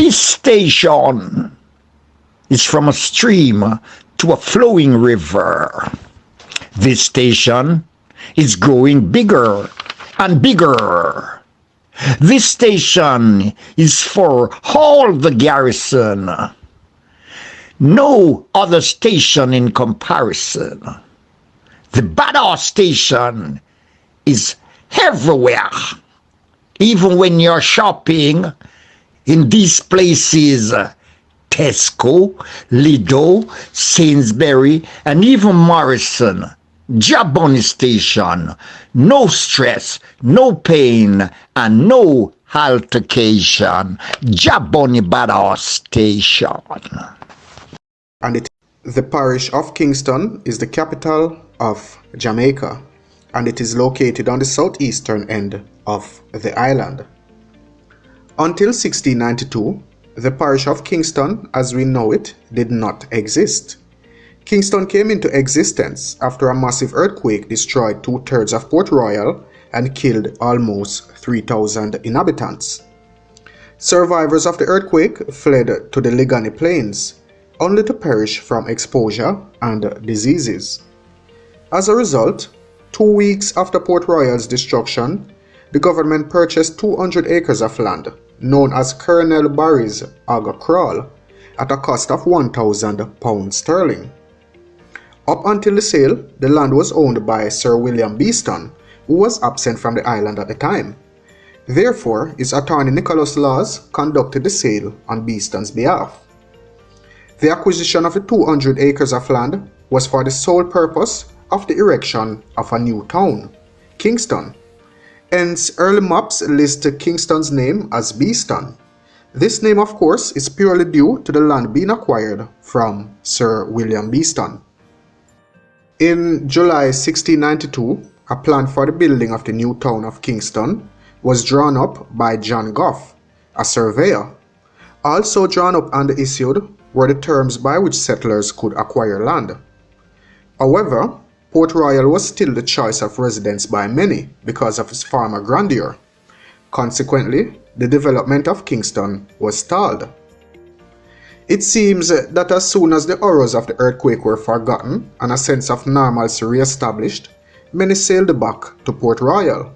This station is from a stream to a flowing river. This station is growing bigger and bigger. This station is for all the garrison. No other station in comparison. The Badass station is everywhere. Even when you're shopping in these places, Tesco, Lidl, Sainsbury, and even Morrison, Jaboni station, no stress, no pain, and no altercation. Jaboni Badass station. And the parish of Kingston is the capital of Jamaica, and it is located on the southeastern end of the island. Until 1692, the parish of Kingston, as we know it, did not exist. Kingston came into existence after a massive earthquake destroyed 2/3 of Port Royal and killed almost 3,000 inhabitants. Survivors of the earthquake fled to the Ligani Plains, only to perish from exposure and diseases. As a result, 2 weeks after Port Royal's destruction, the government purchased 200 acres of land, known as Colonel Barry's Aga Crawl, at a cost of £1,000 sterling. Up until the sale, the land was owned by Sir William Beeston, who was absent from the island at the time. Therefore, his attorney Nicholas Laws conducted the sale on Beeston's behalf. The acquisition of the 200 acres of land was for the sole purpose of the erection of a new town, Kingston. Hence, early maps list Kingston's name as Beeston. This name, of course, is purely due to the land being acquired from Sir William Beeston. In July 1692, a plan for the building of the new town of Kingston was drawn up by John Gough, a surveyor. Also drawn up and issued were the terms by which settlers could acquire land. However, Port Royal was still the choice of residents by many because of its former grandeur. Consequently, the development of Kingston was stalled. It seems that as soon as the horrors of the earthquake were forgotten and a sense of normalcy re-established, many sailed back to Port Royal.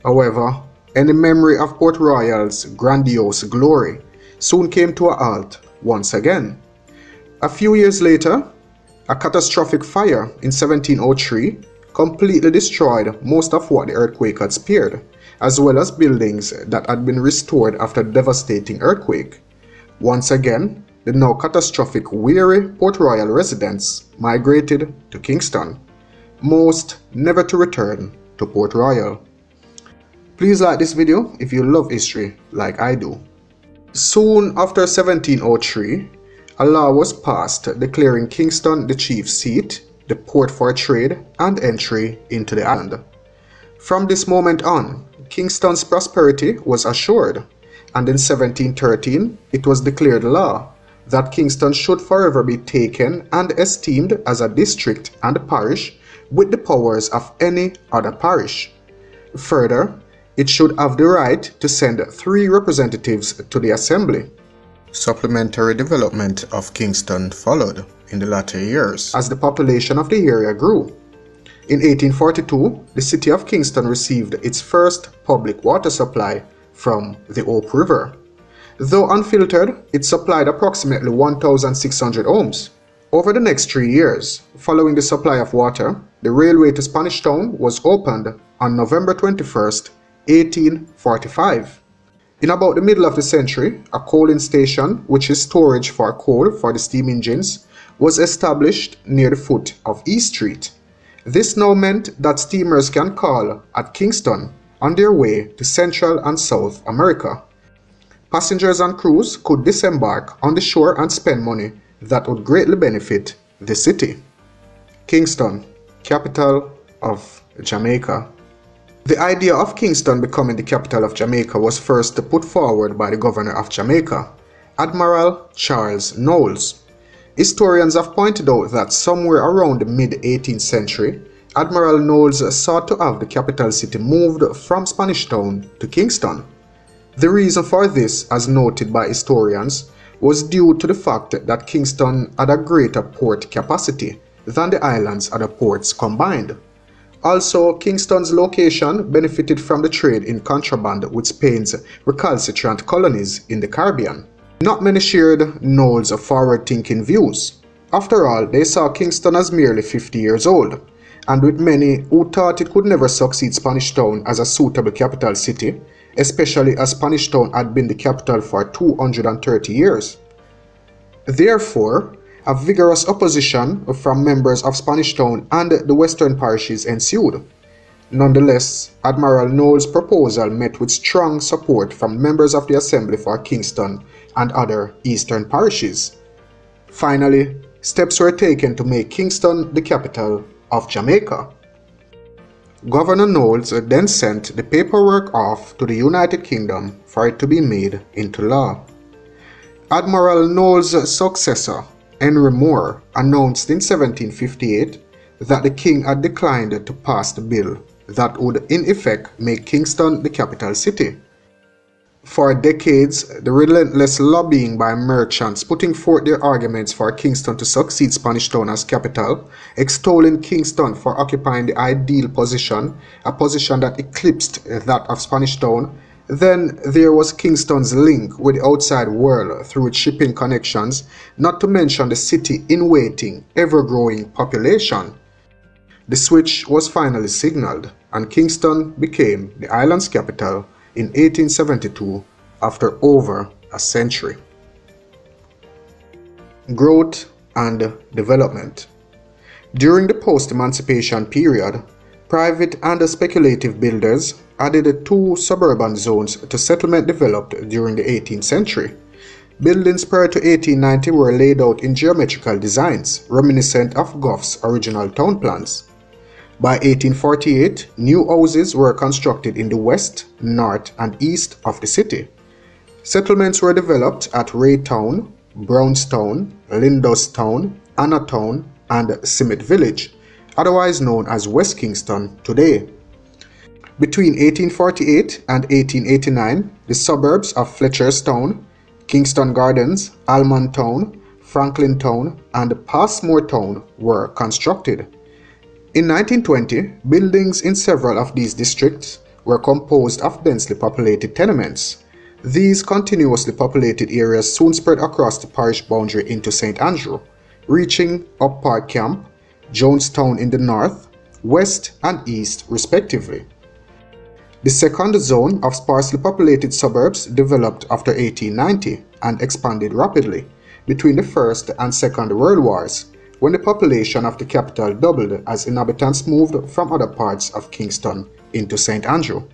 However, any memory of Port Royal's grandiose glory soon came to a halt once again. A few years later, a catastrophic fire in 1703 completely destroyed most of what the earthquake had spared, as well as buildings that had been restored after the devastating earthquake. Once again, the now catastrophic weary Port Royal residents migrated to Kingston, most never to return to Port Royal. Please like this video if you love history like I do. Soon after 1703, a law was passed declaring Kingston the chief seat, the port for trade and entry into the island. From this moment on, Kingston's prosperity was assured, and in 1713 it was declared law that Kingston should forever be taken and esteemed as a district and parish with the powers of any other parish. Further, it should have the right to send 3 representatives to the assembly. Supplementary development of Kingston followed in the latter years as the population of the area grew. In 1842, the city of Kingston received its first public water supply from the Oak River. Though unfiltered, it supplied approximately 1,600 homes. Over the next 3 years, following the supply of water, the railway to Spanish Town was opened on November 21st, 1845. In about the middle of the century, a coaling station, which is storage for coal for the steam engines, was established near the foot of East Street. This now meant that steamers can call at Kingston on their way to Central and South America. Passengers and crews could disembark on the shore and spend money that would greatly benefit the city. Kingston, capital of Jamaica. The idea of Kingston becoming the capital of Jamaica was first put forward by the governor of Jamaica, Admiral Charles Knowles. Historians have pointed out that somewhere around the mid-18th century, Admiral Knowles sought to have the capital city moved from Spanish Town to Kingston. The reason for this, as noted by historians, was due to the fact that Kingston had a greater port capacity than the island's other ports combined. Also, Kingston's location benefited from the trade in contraband with Spain's recalcitrant colonies in the Caribbean. Not many shared Knowles' forward-thinking views. After all, they saw Kingston as merely 50 years old, and with many who thought it could never succeed Spanish Town as a suitable capital city, especially as Spanish Town had been the capital for 230 years. Therefore, a vigorous opposition from members of Spanish Town and the western parishes ensued. Nonetheless, Admiral Knowles' proposal met with strong support from members of the Assembly for Kingston and other eastern parishes. Finally, steps were taken to make Kingston the capital of Jamaica. Governor Knowles then sent the paperwork off to the United Kingdom for it to be made into law. Admiral Knowles' successor, Henry Moore, announced in 1758 that the king had declined to pass the bill that would in effect make Kingston the capital city. For decades, the relentless lobbying by merchants putting forth their arguments for Kingston to succeed Spanish Town as capital, extolling Kingston for occupying the ideal position, a position that eclipsed that of Spanish Town. Then there was Kingston's link with the outside world through its shipping connections, not to mention the city in waiting, ever-growing population. The switch was finally signaled, and Kingston became the island's capital in 1872 after over a century. Growth and development. During the post-emancipation period, private and speculative builders added 2 suburban zones to settlement developed during the 18th century. Buildings prior to 1890 were laid out in geometrical designs reminiscent of Gough's original town plans. By 1848, new houses were constructed in the west, north, and east of the city. Settlements were developed at Raytown, Brownstown, Lindostown, Annatown, and Simmet Village, otherwise known as West Kingston today. Between 1848 and 1889, the suburbs of Fletcherstown, Kingston Gardens, Almontown, Franklintown, and Passmoretown were constructed. In 1920, buildings in several of these districts were composed of densely populated tenements. These continuously populated areas soon spread across the parish boundary into St. Andrew, reaching Up Park Camp, Jonestown in the north, west, and east respectively. The second zone of sparsely populated suburbs developed after 1890 and expanded rapidly between the First and Second World Wars, when the population of the capital doubled as inhabitants moved from other parts of Kingston into St. Andrew.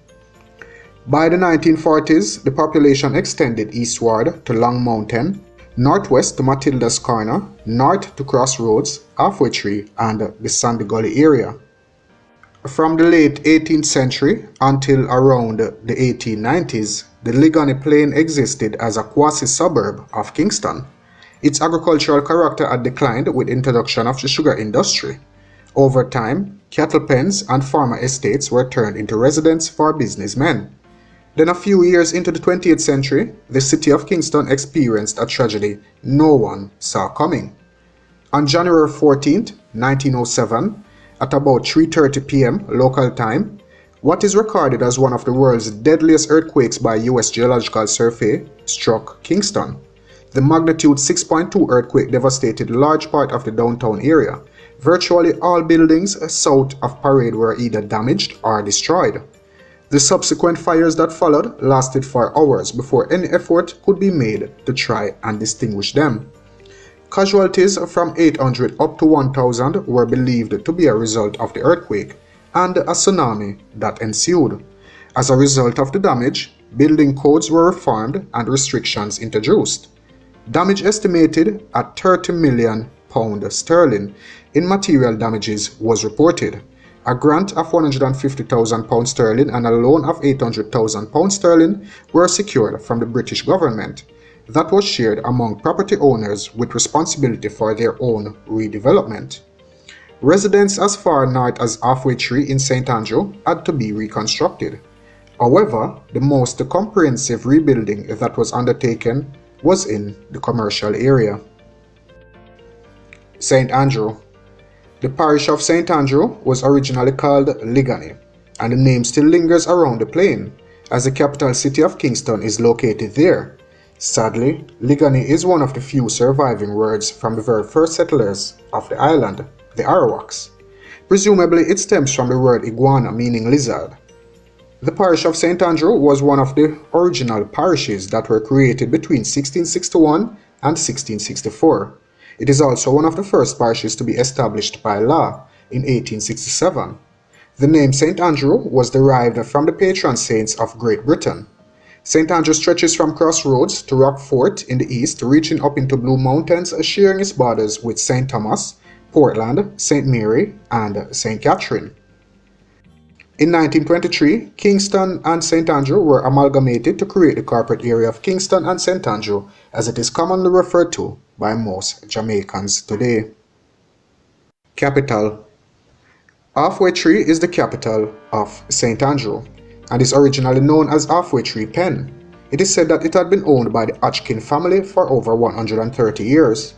By the 1940s, the population extended eastward to Long Mountain, northwest to Matilda's Corner, north to Crossroads, Halfway Tree, and the Sandy Gully area. From the late 18th century until around the 1890s, the Ligoni Plain existed as a quasi-suburb of Kingston. Its agricultural character had declined with introduction of the sugar industry. Over time, cattle pens and farmer estates were turned into residences for businessmen. Then a few years into the 20th century, the city of Kingston experienced a tragedy no one saw coming. On January 14, 1907, at about 3:30 p.m. local time, what is recorded as one of the world's deadliest earthquakes by U.S. Geological Survey struck Kingston. The magnitude 6.2 earthquake devastated a large part of the downtown area. Virtually all buildings south of Parade were either damaged or destroyed. The subsequent fires that followed lasted for hours before any effort could be made to try and extinguish them. Casualties from 800 up to 1,000 were believed to be a result of the earthquake and a tsunami that ensued. As a result of the damage, building codes were reformed and restrictions introduced. Damage estimated at £30 million in material damages was reported. A grant of £150,000 and a loan of £800,000 were secured from the British government. That was shared among property owners with responsibility for their own redevelopment. Residents as far north as Halfway Tree in St. Andrew had to be reconstructed. However, the most comprehensive rebuilding that was undertaken was in the commercial area. St. Andrew. The parish of St. Andrew was originally called Ligani, and the name still lingers around the plain, as the capital city of Kingston is located there. Sadly, Ligani is one of the few surviving words from the very first settlers of the island, the Arawaks. Presumably it stems from the word iguana, meaning lizard. The parish of St. Andrew was one of the original parishes that were created between 1661 and 1664. It is also one of the first parishes to be established by law in 1867. The name St. Andrew was derived from the patron saints of Great Britain. St. Andrew stretches from Crossroads to Rock Fort in the east, reaching up into Blue Mountains, sharing its borders with St. Thomas, Portland, St. Mary, and St. Catherine. In 1923, Kingston and St. Andrew were amalgamated to create the corporate area of Kingston and St. Andrew, as it is commonly referred to by most Jamaicans today. Capital. Halfway Tree is the capital of St. Andrew, and is originally known as Halfway Tree Pen. It is said that it had been owned by the Hodgkin family for over 130 years.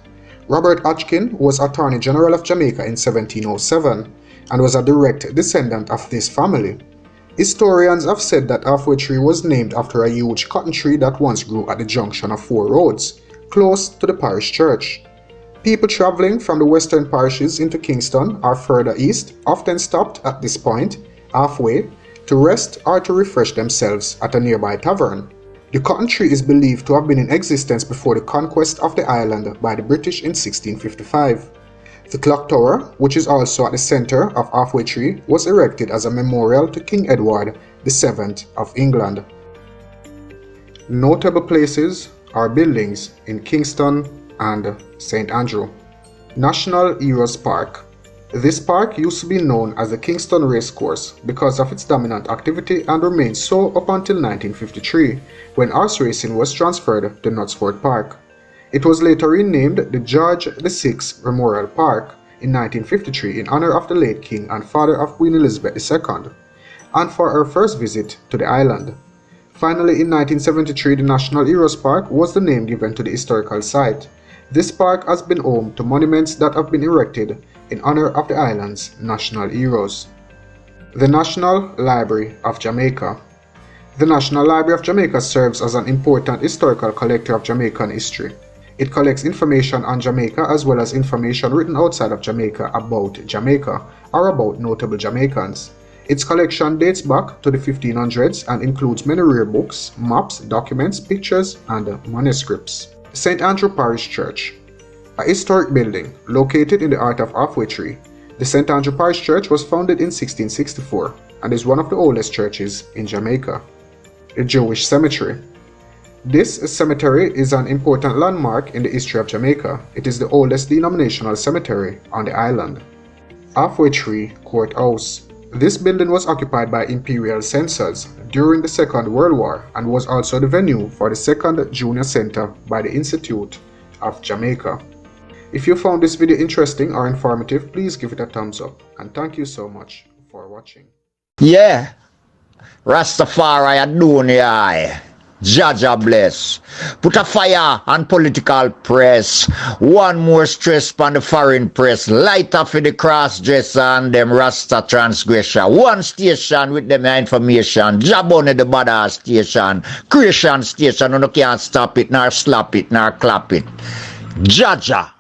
Robert Hodgkin was Attorney General of Jamaica in 1707 and was a direct descendant of this family. Historians have said that Halfway Tree was named after a huge cotton tree that once grew at the junction of 4 roads, close to the parish church. People traveling from the western parishes into Kingston or further east often stopped at this point, halfway, to rest or to refresh themselves at a nearby tavern. The cotton tree is believed to have been in existence before the conquest of the island by the British in 1655. The clock tower, which is also at the center of Halfway Tree, was erected as a memorial to King Edward VII of England. Notable places or buildings in Kingston and St. Andrew. National Heroes Park. This park used to be known as the Kingston Racecourse because of its dominant activity and remained so up until 1953, when horse racing was transferred to Knutsford Park. It was later renamed the George VI Memorial Park in 1953 in honor of the late King and father of Queen Elizabeth II, and for her first visit to the island. Finally, in 1973, the National Heroes Park was the name given to the historical site. This park has been home to monuments that have been erected in honor of the island's national heroes. The National Library of Jamaica. The National Library of Jamaica serves as an important historical collector of Jamaican history. It collects information on Jamaica as well as information written outside of Jamaica about Jamaica or about notable Jamaicans. Its collection dates back to the 1500s and includes many rare books, maps, documents, pictures, and manuscripts. St. Andrew Parish Church. A historic building located in the heart of Halfway Tree, the St. Andrew Parish Church was founded in 1664 and is one of the oldest churches in Jamaica. The Jewish Cemetery. This cemetery is an important landmark in the history of Jamaica. It is the oldest denominational cemetery on the island. Halfway Tree Courthouse. This building was occupied by imperial censors during the Second World War and was also the venue for the second Junior Center by the Institute of Jamaica. If you found this video interesting or informative, please give it a thumbs up, and thank you so much for watching. Yeah, Rastafari Adonai, Jaja bless. Put a fire on political press. One more stress on the foreign press. Light up for the cross-dresser and them Rasta transgressor. One station with them information. Job on the badass station. Creation station. You can't stop it, nor slap it, nor clap it. Jaja.